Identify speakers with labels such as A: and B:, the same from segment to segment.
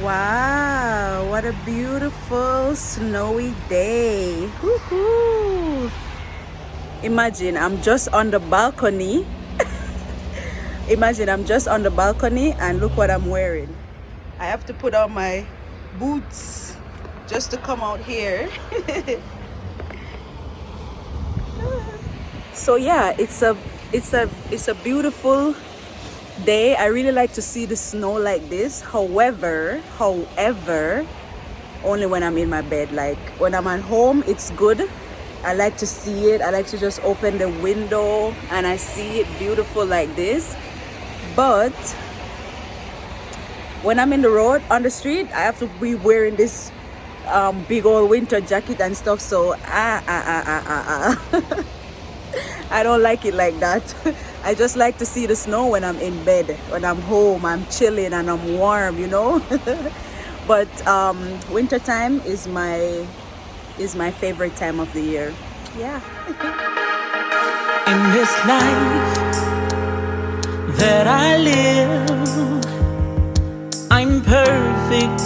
A: Wow, what a beautiful snowy day. Woohoo! Imagine I'm just on the balcony. Imagine I'm just on the balcony and look what I'm wearing. I have to put on my boots just to come out here. So yeah, it's a beautiful day. I really like to see the snow like this. However, only when I'm in my bed. Like when I'm at home, it's good. I like to see it. I like to just open the window and I see it beautiful like this. But when I'm in the road on the street, I have to be wearing this big old winter jacket and stuff. So I don't like it like that. I just like to see the snow when I'm in bed. When I'm home, I'm chilling and I'm warm, you know. But winter time is my favorite time of the year. Yeah.
B: In this life that I live, I'm perfect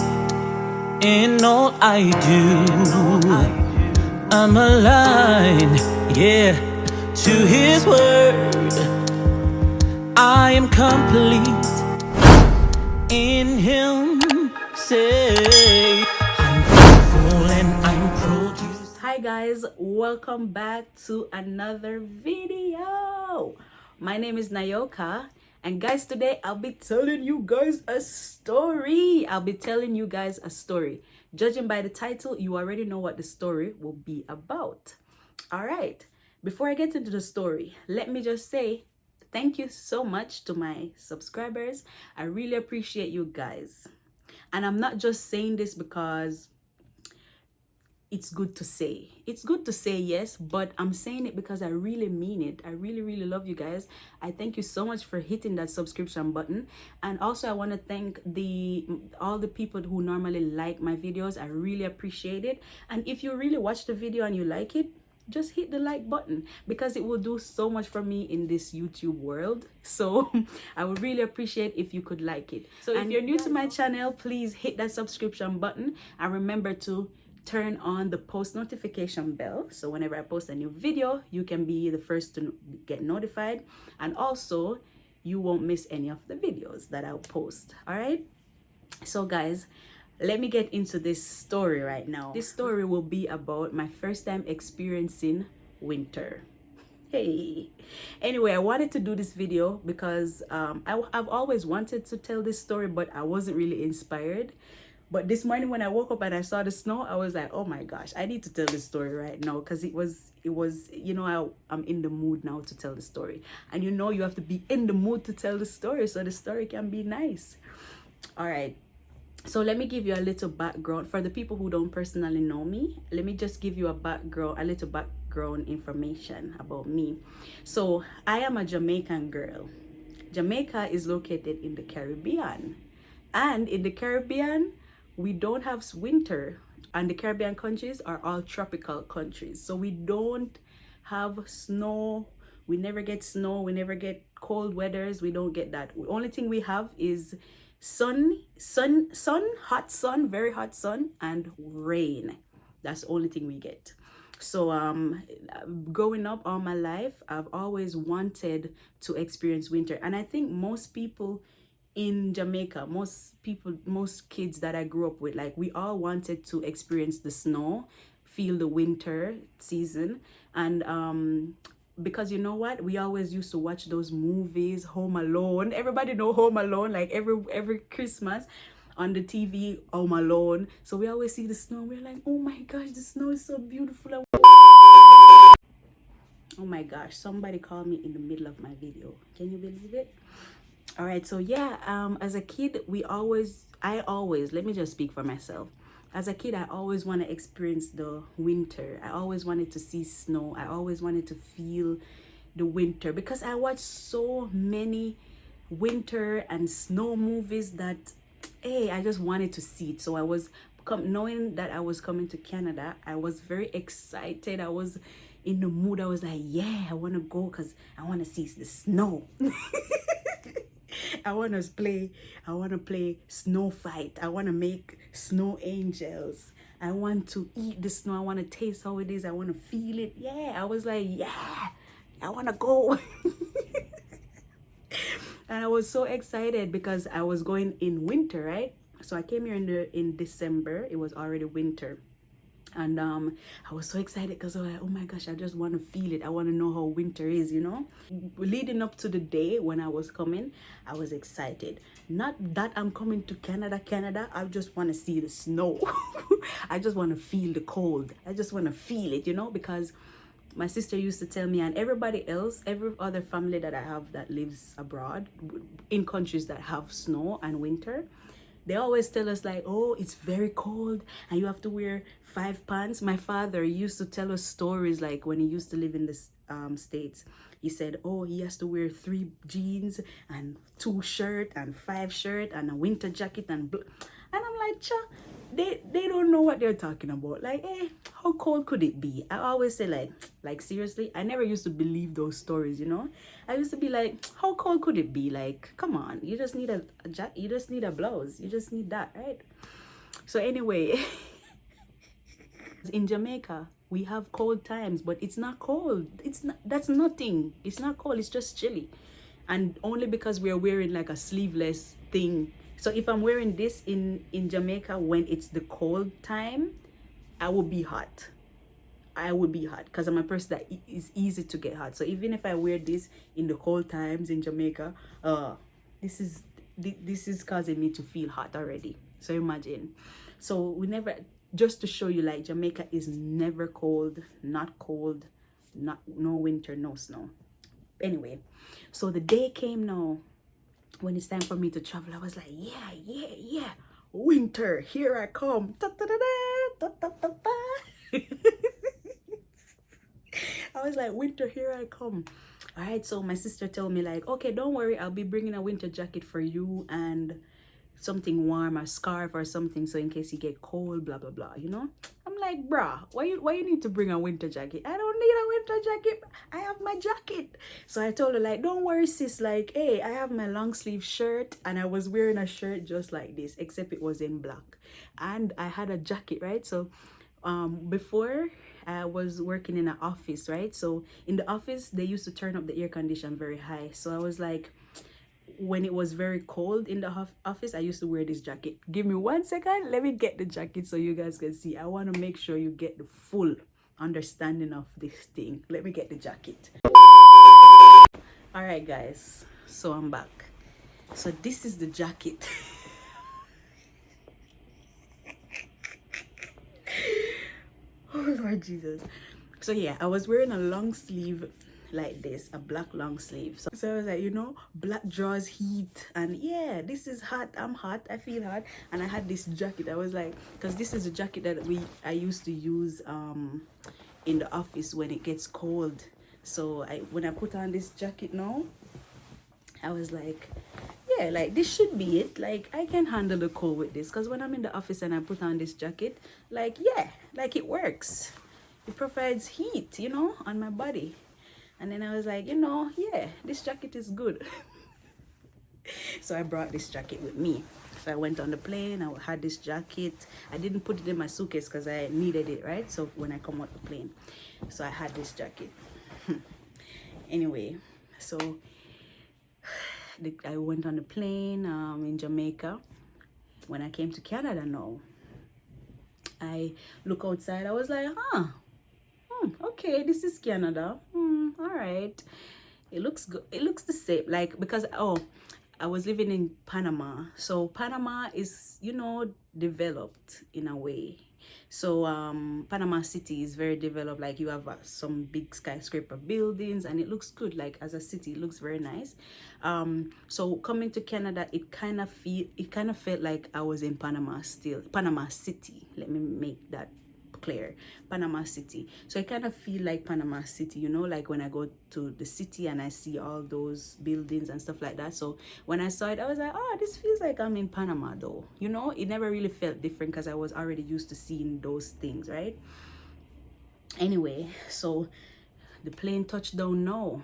B: in all I do. I'm aligned, yeah, to His word. I am complete in Him. Say, I'm fruitful and I'm produce.
A: Hi guys, welcome back to another video. My name is Nioka, and guys, today I'll be telling you guys a story. Judging by the title, you already know what the story will be about. All right, before I get into the story, let me just say thank you so much to my subscribers. I really appreciate you guys. And I'm not just saying this because it's good to say. It's good to say, yes, but I'm saying it because I really mean it. I really love you guys. I thank you so much for hitting that subscription button. And also I want to thank all the people who normally like my videos. I really appreciate it. And if you really watch the video and you like it, just hit the like button because it will do so much for me in this YouTube world. So I would really appreciate if you could like it. So if you're new to my channel, please hit that subscription button and remember to turn on the post notification bell, so whenever I post a new video, you can be the first to get notified, and also you won't miss any of the videos that I'll post. All right, so guys, let me get into this story right now. This story will be about my first time experiencing winter. Hey, anyway, I wanted to do this video because I've always wanted to tell this story, but I wasn't really inspired. But this morning when I woke up and I saw the snow, I was like, oh my gosh, I need to tell this story right now, because it was, you know, I'm in the mood now to tell the story. And you know, you have to be in the mood to tell the story so the story can be nice. All right. So let me give you a little background. For the people who don't personally know me, let me just give you a little background information about me. So I am a Jamaican girl. Jamaica is located in the Caribbean. And in the Caribbean, we don't have winter, and the Caribbean countries are all tropical countries. So we don't have snow. We never get snow. We never get cold weathers. We don't get that. The only thing we have is sun, hot sun, very hot sun, and rain. That's the only thing we get. So growing up all my life, I've always wanted to experience winter. And I think most people in Jamaica, most kids that I grew up with, like, we all wanted to experience the snow, feel the winter season. And because you know what, we always used to watch those movies, Home Alone. Everybody know Home Alone, like every Christmas on the TV, Home Alone. So we always see the snow, we're like, oh my gosh, the snow is so beautiful. Oh my gosh, somebody called me in the middle of my video. Can you believe it? All right, so yeah, as a kid, let me just speak for myself. As a kid, I always want to experience the winter. I always wanted to see snow. I always wanted to feel the winter because I watched so many winter and snow movies that, hey, I just wanted to see it. So I was knowing that I was coming to Canada, I was very excited. I was in the mood. I was like, yeah, I want to go because I want to see the snow. I want to play snow fight. I want to make snow angels. I want to eat the snow. I want to taste how it is. I want to feel it. Yeah, I was like, yeah, I want to go. And I was so excited because I was going in winter, right? So I came here in December. It was already winter. And I was so excited because I was like, oh my gosh, I just want to feel it. I want to know how winter is, you know? Leading up to the day when I was coming, I was excited. Not that I'm coming to Canada. I just want to see the snow. I just want to feel the cold. I just want to feel it, you know? Because my sister used to tell me, and everybody else, every other family that I have that lives abroad in countries that have snow and winter, they always tell us like, oh, it's very cold and you have to wear 5 pants. My father used to tell us stories like when he used to live in the States. He said, oh, he has to wear 3 jeans and 2 shirt and 5 shirt and a winter jacket and I'm like, cha, they don't know what they're talking about. Like, how cold could it be? I always say like seriously, I never used to believe those stories, you know. I used to be like, how cold could it be? Like, come on, you just need a jacket, you just need a blouse, you just need that, right? So anyway, in Jamaica we have cold times, but it's not cold. It's not, that's nothing. It's not cold, it's just chilly. And only because we're wearing like a sleeveless thing. So if I'm wearing this in Jamaica when it's the cold time, I will be hot. I would be hot because I'm a person that is easy to get hot. So even if I wear this in the cold times in Jamaica, this is causing me to feel hot already. So imagine. So we never, just to show you, like, Jamaica is never cold, not no winter, no snow. Anyway, so the day came now when it's time for me to travel. I was like, yeah, winter, here I come. Ta -ta -da -da, ta -ta -ta -ta. I was like, winter, here I come. All right, so my sister told me like, okay, don't worry, I'll be bringing a winter jacket for you and something warm, a scarf or something, so in case you get cold, blah blah blah, you know. I'm like, bruh, why you need to bring a winter jacket? I don't need a winter jacket, I have my jacket. So I told her like, don't worry sis, like, hey, I have my long sleeve shirt, and I was wearing a shirt just like this, except it was in black, and I had a jacket, right? So before I was working in an office, right? So in the office they used to turn up the air condition very high. So I was like, when it was very cold in the office, I used to wear this jacket. Give me 1 second, let me get the jacket so you guys can see. I want to make sure you get the full understanding of this thing. Let me get the jacket. All right guys, so I'm back. So this is the jacket. Oh Lord Jesus. So yeah, I was wearing a long sleeve like this, a black long sleeve. So I was like, you know, black draws heat, and yeah, this is hot. I'm hot, I feel hot. And I had this jacket. I was like, because this is a jacket that I used to use in the office when it gets cold. So when I put on this jacket now, I was like, yeah, like this should be it. Like I can handle the cold with this, because when I'm in the office and I put on this jacket, like, yeah, like it works. It provides heat, you know, on my body. And then I was like, you know, yeah, this jacket is good. So I brought this jacket with me. So I went on the plane, I had this jacket. I didn't put it in my suitcase because I needed it, right? So when I come out the plane, so I had this jacket. Anyway, so I went on the plane in Jamaica. When I came to Canada now, I look outside, I was like, okay, this is Canada. All right, it looks good. It looks the same, like, because I was living in Panama, so Panama is, you know, developed in a way. So Panama City is very developed. Like you have some big skyscraper buildings, and it looks good. Like as a city, it looks very nice. So coming to Canada, it kind of felt like I was in Panama City. Let me make that clear. Panama City. So I kind of feel like Panama City, you know, like when I go to the city and I see all those buildings and stuff like that. So when I saw it, I was like, oh, this feels like I'm in Panama though, you know. It never really felt different because I was already used to seeing those things, right? Anyway, so the plane touched down now.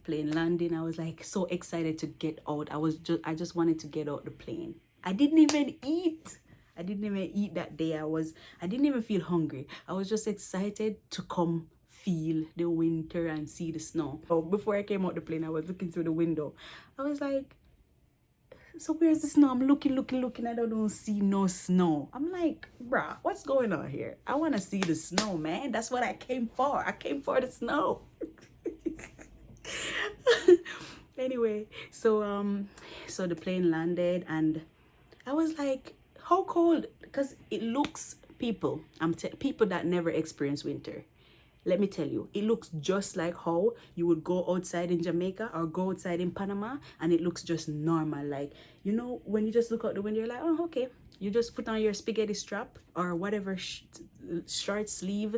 A: Plane landing, I was like so excited to get out. I just wanted to get out the plane. I didn't even eat. I didn't even eat that day. I didn't even feel hungry. I was just excited to come feel the winter and see the snow. So before I came out the plane, I was looking through the window. I was like, so where's the snow? I'm looking. I don't see no snow. I'm like, bruh, what's going on here? I want to see the snow, man. That's what I came for. I came for the snow. Anyway, so the plane landed and I was like, how cold? Because it looks, people that never experience winter, let me tell you, it looks just like how you would go outside in Jamaica or go outside in Panama, and it looks just normal. Like, you know, when you just look out the window, you're like, oh, okay. You just put on your spaghetti strap or whatever short sleeve,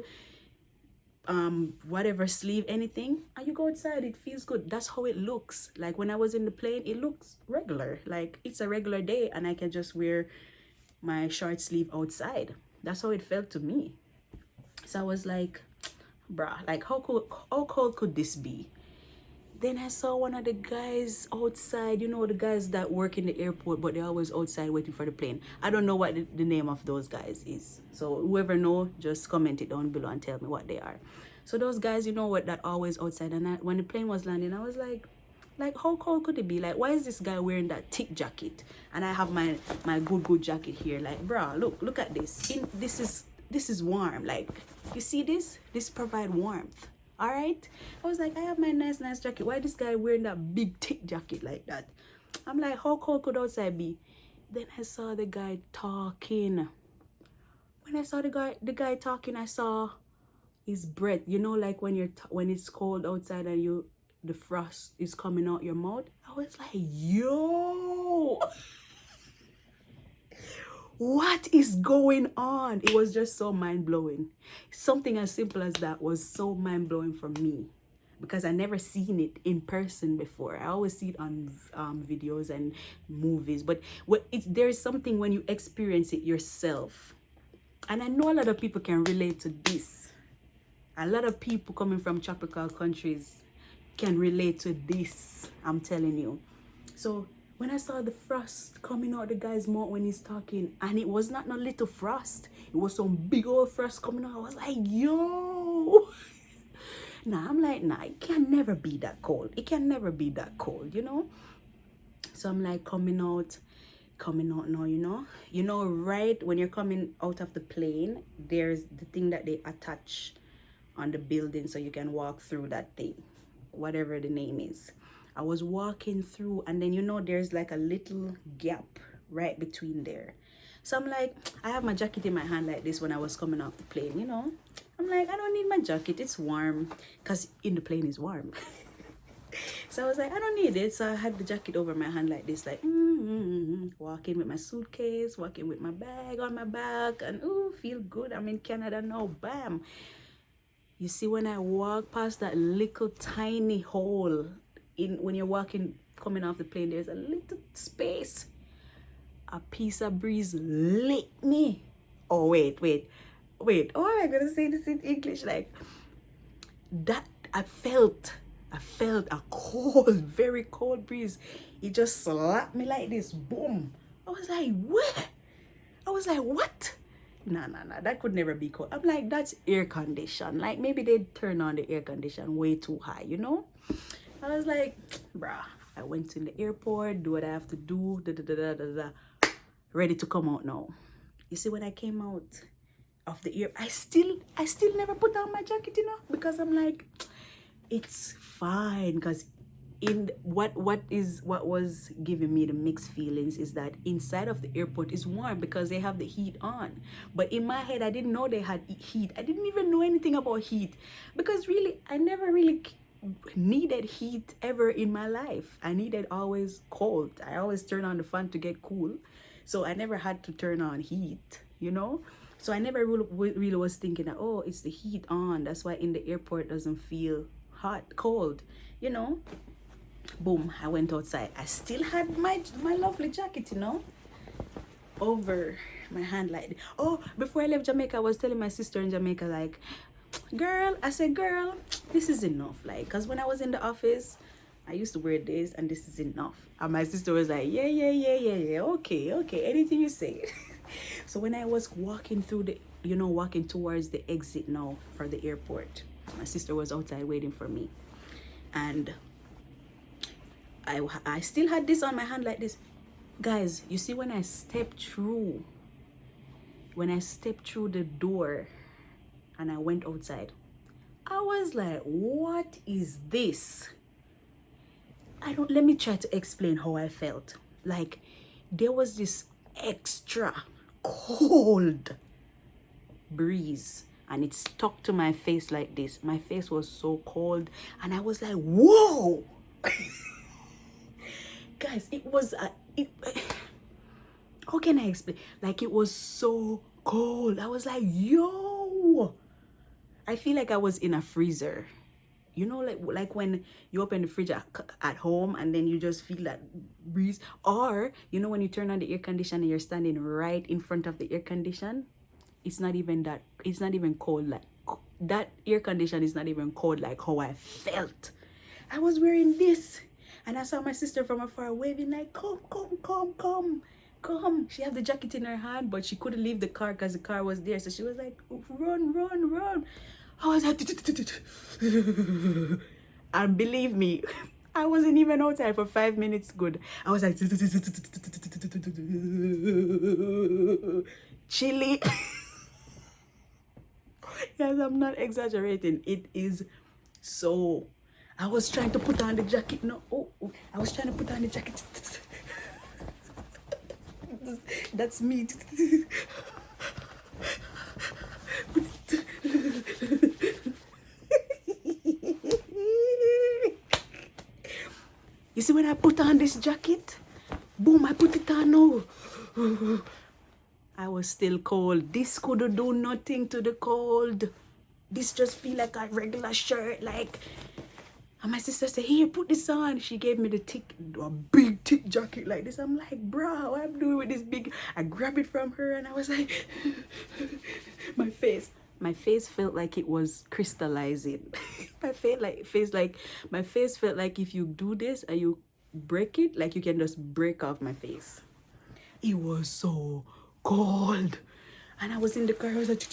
A: whatever sleeve, anything, and you go outside. It feels good. That's how it looks. Like when I was in the plane, it looks regular. Like it's a regular day, and I can just wear my short sleeve outside. That's how it felt to me. So I was like, bruh, like how cold could this be? Then I saw one of the guys outside, you know, the guys that work in the airport, but they're always outside waiting for the plane. I don't know what the name of those guys is. So whoever know, just comment it down below and tell me what they are. So those guys, you know what, that always outside. And when the plane was landing, I was like how cold could it be? Like, why is this guy wearing that thick jacket? And I have my good jacket here. Like, bruh, look at this. This is warm. Like, you see this? This provide warmth. All right. I was like, I have my nice jacket. Why this guy wearing that big thick jacket like that? I'm like, how cold could outside be? Then I saw the guy talking. When I saw the guy talking, I saw his breath. You know, like when it's cold outside and the frost is coming out your mouth. I was like, yo. What is going on? It was just so mind-blowing. Something as simple as that was so mind-blowing for me because I never seen it in person before. I always see it on videos and movies, but there's something when you experience it yourself. And I know a lot of people can relate to this. A lot of people coming from tropical countries can relate to this, I'm telling you. So when I saw the frost coming out the guy's mouth when he's talking, and it was not no little frost, it was some big old frost coming out, I was like, yo. I'm like, nah, it can never be that cold. It can never be that cold, you know? So I'm like coming out now, you know, right when you're coming out of the plane, there's the thing that they attach on the building so you can walk through that thing, whatever the name is. I was walking through, and then, you know, there's like a little gap right between there. So I'm like, I have my jacket in my hand like this when I was coming off the plane, you know. I'm like, I don't need my jacket, it's warm, because in the plane is warm. So I was like, I don't need it. So I had the jacket over my hand like this, like, walking with my suitcase, walking with my bag on my back, and ooh, feel good. I'm in Canada now, bam. You see, when I walk past that little tiny hole, when you're walking, coming off the plane, there's a little space. A piece of breeze lit me. Oh, wait. Oh, am I gonna say this in English? Like that, I felt a cold, very cold breeze. It just slapped me like this. Boom. I was like, what? What? Nah, that could never be cold. I'm like, that's air condition. Like maybe they turn on the air condition way too high, you know? I was like, bruh, I went to the airport, do what I have to do, ready to come out now. You see, when I came out of the air, I still never put on my jacket, you know, because I'm like, it's fine. Because in what was giving me the mixed feelings is that inside of the airport is warm because they have the heat on. But in my head, I didn't know they had heat. I didn't even know anything about heat because really, I never really needed heat ever in my life. I needed always cold. I always turn on the fan to get cool, so I never had to turn on heat, you know. So I never really was thinking that, oh, it's the heat on, that's why in the airport doesn't feel cold, you know. Boom, I went outside. I still had my lovely jacket, you know, over my hand like. Oh, before I left Jamaica, I was telling my sister in Jamaica, like, girl, I said, girl, this is enough. Like, because when I was in the office, I used to wear this and this is enough. And my sister was like, yeah, yeah, yeah, yeah, yeah. Okay, okay, anything you say. So when I was walking through the, walking towards the exit now for the airport, my sister was outside waiting for me. And I still had this on my hand like this. Guys, you see when I stepped through the door and I went outside, I was like, what is this? Let me try to explain how I felt. Like, there was this extra cold breeze and it stuck to my face like this. My face was so cold and I was like, whoa. Guys, it was how can I explain? Like, it was so cold. I was like, yo, I feel like I was in a freezer. You know, like when you open the fridge at home and then you just feel that breeze. Or, you know, when you turn on the air conditioner and you're standing right in front of the air conditioner, it's not even cold. Like, that air conditioner is not even cold like how I felt. I was wearing this and I saw my sister from afar waving like, come, come, come, come, come. She had the jacket in her hand, but she couldn't leave the car because the car was there. So she was like, run, run, run. I was like, and believe me, I wasn't even outside for 5 minutes good. I was like, chilly. Yes, I'm not exaggerating. It is so. I was trying to put on the jacket. No, I was trying to put on the jacket. That's me. You see when I put on this jacket? Boom, I put it on now. I was still cold. This couldn't do nothing to the cold. This just feel like a regular shirt. Like, and my sister said, here, put this on. She gave me a big thick jacket like this. I'm like, bro, what I'm doing with this big? I grabbed it from her and I was like, my face felt like it was crystallizing. my face felt like if you do this and you break it, like you can just break off my face. It was so cold. And I was in the car, I was like,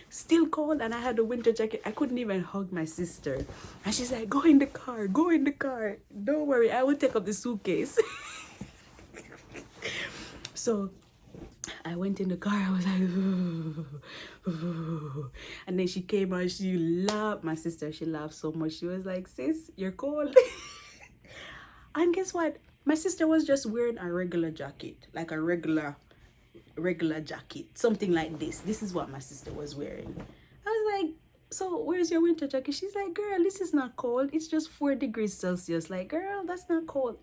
A: still cold, and I had a winter jacket. I couldn't even hug my sister. And she's like, go in the car, go in the car. Don't worry, I will take up the suitcase. So I went in the car, I was like, and then she came out, she laughed. My sister, she laughed so much. She was like, sis, you're cold. And guess what? My sister was just wearing a regular jacket, like a regular jacket, something like this. This is what my sister was wearing. I was like, so where's your winter jacket? She's like, girl, this is not cold. It's just 4 degrees Celsius. Like, girl, that's not cold.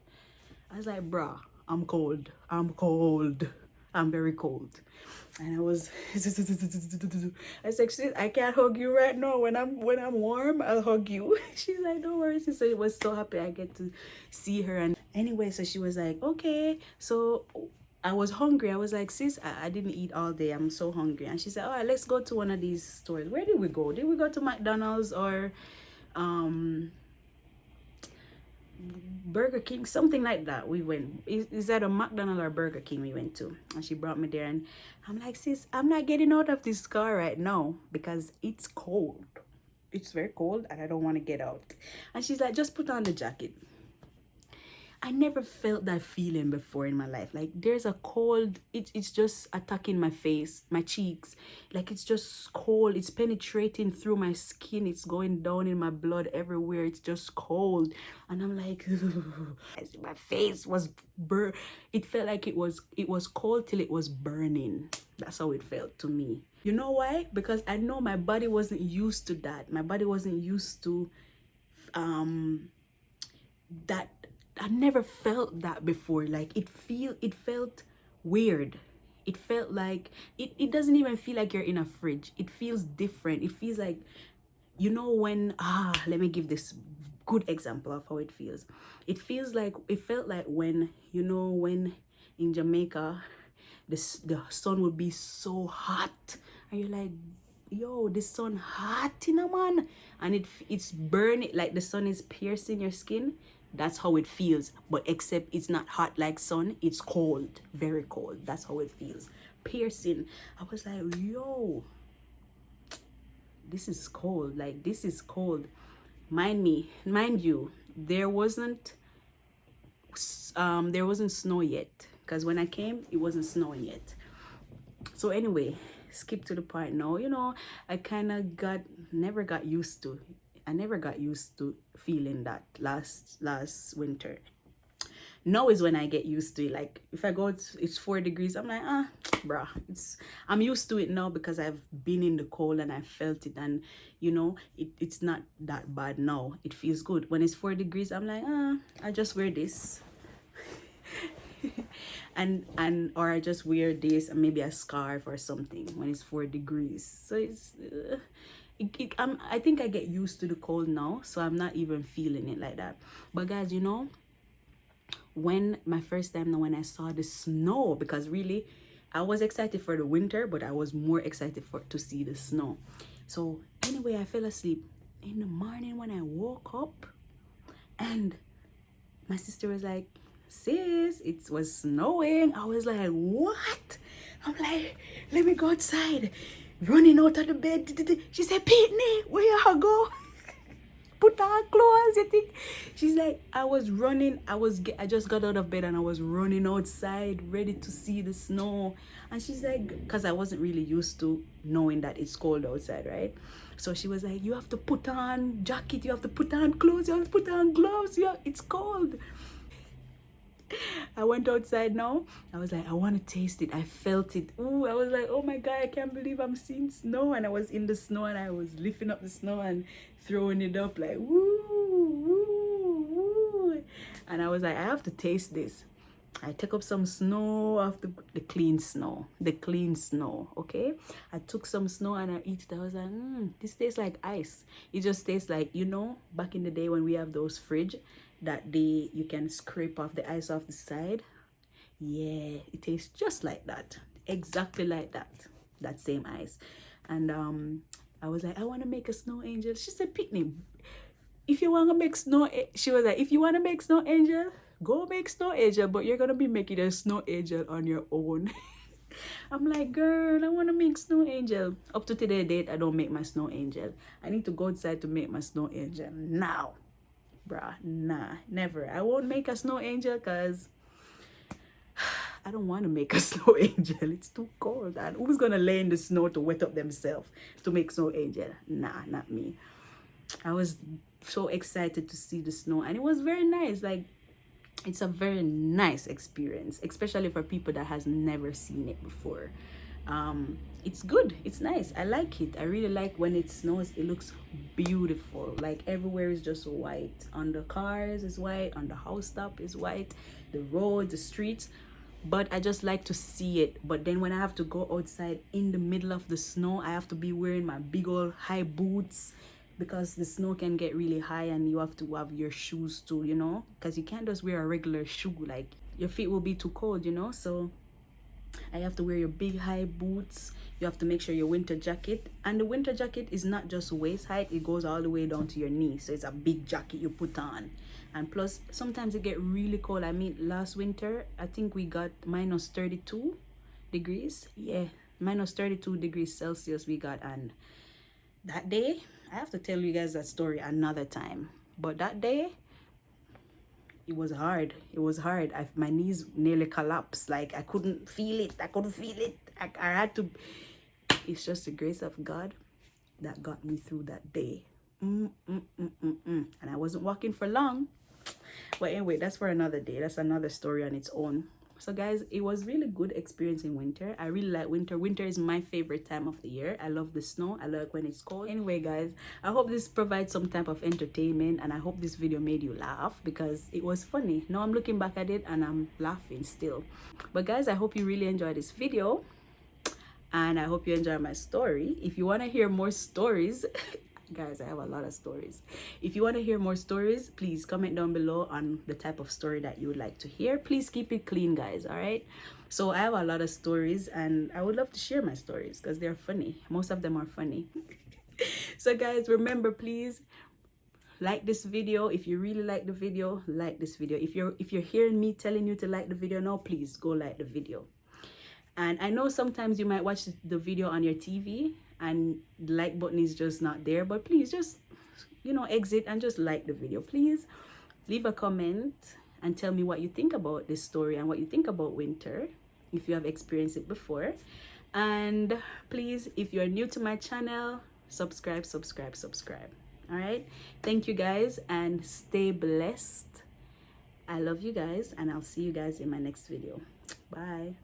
A: I was like, bruh, I'm cold. I'm cold. I'm very cold. And I was, I said, I can't hug you right now. When I'm warm, I'll hug you. She's like, don't worry, sister. I was so happy I get to see her. And anyway, so she was like, okay. So I was hungry. I was like, sis, I didn't eat all day. I'm so hungry. And she said, all right, let's go to one of these stores. Where did we go? Did we go to McDonald's or Burger King, something like that? We went. Is that a McDonald's or Burger King we went to? And she brought me there, and I'm like, sis, I'm not getting out of this car right now because it's cold. It's very cold and I don't want to get out. And she's like, just put on the jacket. I never felt that feeling before in my life. Like, there's a cold, it's just attacking my face, my cheeks. Like, it's just cold. It's penetrating through my skin. It's going down in my blood everywhere. It's just cold. And I'm like, my face was it felt like it was cold till it was burning. That's how it felt to me. You know why? Because I know my body wasn't used to that. My body wasn't used to that. I never felt that before. Like, it felt weird. It felt like it doesn't even feel like you're in a fridge. It feels different. It feels like, you know, when let me give this good example of how it feels. It felt like when, you know, when in Jamaica the sun would be so hot and you're like, yo, the sun hot in a man, and it's burning, like the sun is piercing your skin. That's how it feels, but except it's not hot like sun, it's cold, very cold. That's how it feels, piercing. I was like, yo, this is cold, like this is cold. Mind you, there wasn't snow yet, because when I came it wasn't snowing yet. So anyway, skip to the part now. I kind of never got used to I never got used to feeling that last winter. Now is when I get used to it. Like if I go, it's 4 degrees, I'm like, bruh, I'm used to it now because I've been in the cold and I felt it, and it's not that bad now. It feels good. When it's 4 degrees, I'm like, I just wear this. and or I just wear this and maybe a scarf or something when it's 4 degrees. So it's I think I get used to the cold now, so I'm not even feeling it like that. But guys, when my first time now when I saw the snow, because really I was excited for the winter, but I was more excited to see the snow. So anyway, I fell asleep. In the morning when I woke up, and my sister was like, sis, it was snowing. I was like, what? I'm like, let me go outside. Running out of the bed. She said, Pitney, where you go? Put on clothes, you think? She's like, I was running. I just got out of bed and I was running outside, ready to see the snow. And she's like, because I wasn't really used to knowing that it's cold outside, right? So she was like, you have to put on jacket, you have to put on clothes, you have to put on gloves. It's cold. I went outside now. I was like, I want to taste it. I felt it. Ooh, I was like, oh my God, I can't believe I'm seeing snow. And I was in the snow and I was lifting up the snow and throwing it up like, woo, woo, woo. And I was like, I have to taste this. I took up some snow off the clean snow. The clean snow, okay? I took some snow and I eat it. I was like, this tastes like ice. It just tastes like, back in the day when we have those fridge that you can scrape off the ice off the side. Yeah, it tastes just like that. Exactly like that. That same ice. And I was like, I want to make a snow angel. She said, Pitney, if you want to make she was like, if you want to make snow angel, go make snow angel, but you're going to be making a snow angel on your own. I'm like, girl, I want to make snow angel. Up to today date, I don't make my snow angel. I need to go outside to make my snow angel now. Bruh, nah, never. I won't make a snow angel because I don't want to make a snow angel. It's too cold. And who's going to lay in the snow to wet up themselves to make snow angel? Nah, not me. I was so excited to see the snow, and it was very nice. Like, it's a very nice experience, especially for people that has never seen it before. It's good, it's nice. I like it. I really like when it snows. It looks beautiful. Like everywhere is just white. On the cars is white, on the house top is white, the road, the streets. But I just like to see it. But then when I have to go outside in the middle of the snow, I have to be wearing my big old high boots, because the snow can get really high and you have to have your shoes too, because you can't just wear a regular shoe. Like, your feet will be too cold, so I have to wear your big high boots. You have to make sure your winter jacket, and the winter jacket is not just waist height, it goes all the way down to your knee. So it's a big jacket you put on. And plus sometimes it get really cold. I mean, last winter I think we got minus 32 degrees. Yeah, minus 32 degrees Celsius we got. And that day, I have to tell you guys that story another time, but that day it was hard. It was hard. My knees nearly collapsed. Like, I couldn't feel it. I had to. It's just the grace of God that got me through that day. And I wasn't walking for long. But anyway, that's for another day. That's another story on its own. So guys, it was really good experiencing winter. I really like winter. Winter is my favorite time of the year. I love the snow. I like when it's cold. Anyway guys, I hope this provides some type of entertainment, and I hope this video made you laugh, because it was funny. Now I'm looking back at it and I'm laughing still. But guys, I hope you really enjoyed this video, and I hope you enjoy my story. If you want to hear more stories, Guys, I have a lot of stories. If you want to hear more stories, please comment down below on the type of story that you would like to hear. Please keep it clean, guys. All right. So I have a lot of stories, and I would love to share my stories because they're funny. Most of them are funny. So guys, remember, please like this video. If you really like the video, like this video. If you're hearing me telling you to like the video now, please go like the video. And I know sometimes you might watch the video on your TV and the like button is just not there, but please just, exit and just like the video. Please leave a comment and tell me what you think about this story and what you think about winter, if you have experienced it before. And please, if you're new to my channel, subscribe. All right. Thank you guys, and stay blessed. I love you guys, and I'll see you guys in my next video. Bye.